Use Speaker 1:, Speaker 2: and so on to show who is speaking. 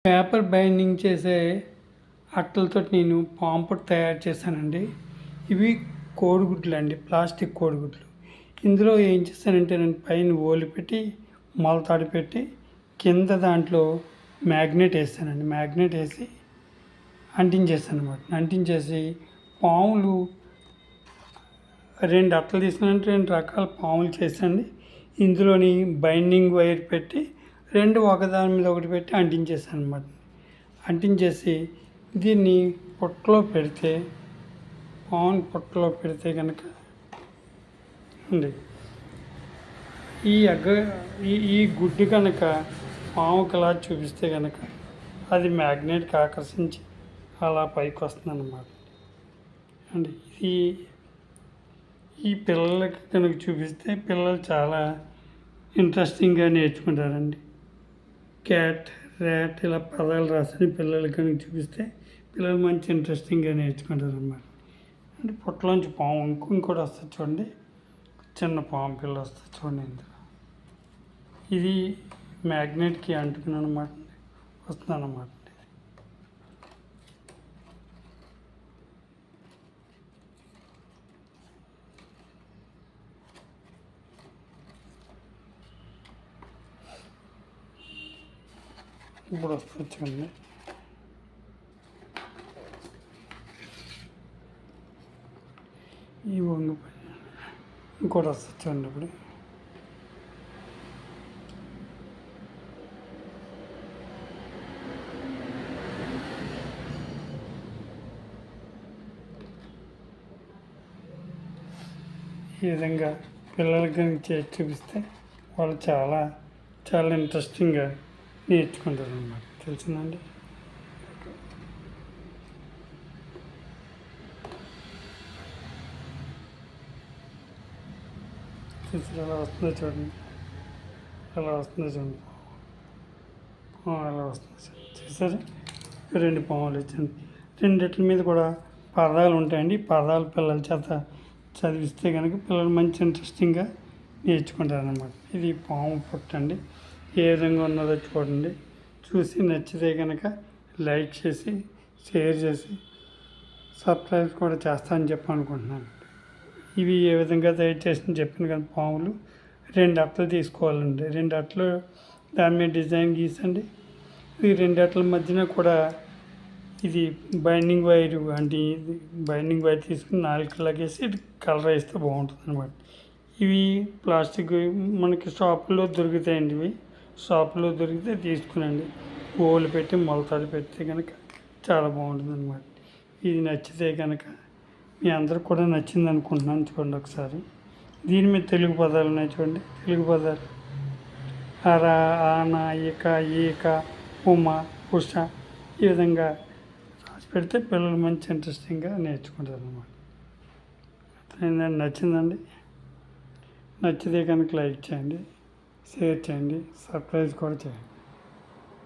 Speaker 1: Paper binding చేసే అట్టలతో నేను పాంపట్ తయారు చేశానండి. ఇవి కోడిగుడ్లు అండి, ప్లాస్టిక్ కోడిగుడ్లు. ఇందులో ఏం చేశానంటే నేను పైన ఓలి పెట్టి మొలతాడు పెట్టి కింద దాంట్లో మ్యాగ్నెట్ వేసానండి. మ్యాగ్నెట్ వేసి అంటించేసాను అనమాట. అంటించేసి పాములు 2 అట్టలు తీసుకున్నానంటే 2 రకాల పాములు చేశానండి. ఇందులోని బైండింగ్ వైర్ పెట్టి 2 ఒకదాని మీద ఒకటి పెట్టి అంటించేసాను అనమాట. అంటించేసి దీన్ని పొట్టలో పెడితే పాముని పొట్టలో పెడితే కనుక అండి ఈ గుడ్డు కనుక పాముకి అలా చూపిస్తే కనుక అది మ్యాగ్నెట్కి ఆకర్షించి అలా పైకి వస్తుంది అన్నమాట అండి. ఈ పిల్లలకి కనుక చూపిస్తే పిల్లలు చాలా ఇంట్రెస్టింగ్గా నేర్చుకుంటారండి. క్యాట్, ర్యాట్ ఇలా పదాలు రాసిన పిల్లలకి కనుక చూపిస్తే పిల్లలు మంచి ఇంట్రెస్టింగ్గా నేర్చుకుంటారు అన్నమాట. అంటే పొట్టలోంచి పాము ఇంకోటి వస్తుంది చూడండి, చిన్న పాము పిల్ల వస్తుంది చూడండి. ఇందులో ఇది మ్యాగ్నెట్కి అంటుకుని అనమాట వస్తుంది అన్నమాట. ఇప్పుడు వస్తుంది చూడండి. ఈ వంగిపోయి ఇంకోటి వస్తుంది చూడండి. ఇప్పుడు ఈ విధంగా పిల్లలకి చూపిస్తే వాళ్ళు చాలా చాలా ఇంట్రెస్టింగ్గా నేర్చుకుంటారు అన్నమాట. తెలిసిందండి. ఎలా వస్తుందో చూడండి, ఎలా వస్తుందో చూడండి, ఎలా వస్తుందో చూసారు. 2 పాములు వచ్చింది. 2 మీద కూడా పదాలు ఉంటాయండి. పదాలు పిల్లల చేత చదివిస్తే కనుక పిల్లలు మంచి ఇంట్రెస్టింగ్గా నేర్చుకుంటారన్నమాట. ఇది పాము పుట్ట అండి. ఏ విధంగా ఉన్నదో చూడండి. చూసి నచ్చితే కనుక లైక్ చేసి షేర్ చేసి సబ్స్క్రైబ్ కూడా చేస్తానని చెప్పి అనుకుంటున్నాను. ఇవి ఏ విధంగా తయారు చేసి చెప్పాను కదా. పాములు 2 అట్టలు తీసుకోవాలండి. 2 అట్టలు దాని మీద డిజైన్ గీసండి. ఈ 2 అట్టల మధ్యన కూడా ఇది బైండింగ్ వైర్ అంటే బైండింగ్ వైర్ తీసుకుని 4 లాగేసి కలర్ వేస్తే బాగుంటుంది అనమాట. ఇవి ప్లాస్టిక్ మనకి షాపుల్లో దొరుకుతాయండి. ఇవి షాపులో దొరికితే తీసుకునండి. ఓలు పెట్టి మొలతాడు పెడితే కనుక చాలా బాగుంటుంది అనమాట. ఇది నచ్చితే కనుక మీ అందరికి కూడా నచ్చింది అనుకుంటున్నాను. చూడండి ఒకసారి. దీని మీద తెలుగు పదాలు ఉన్నాయి చూడండి. తెలుగు పదాలు అర, ఆన, ఇక, ఈక, ఉమ, ఉష ఈ విధంగా రాసి పెడితే పిల్లలు మంచి ఇంట్రెస్టింగ్గా నేర్చుకుంటారు అన్నమాట. నచ్చిందండి. నచ్చితే కనుక లైక్ చేయండి, షేర్ చేయండి, సబ్స్క్రైబ్ కూడా చేయండి.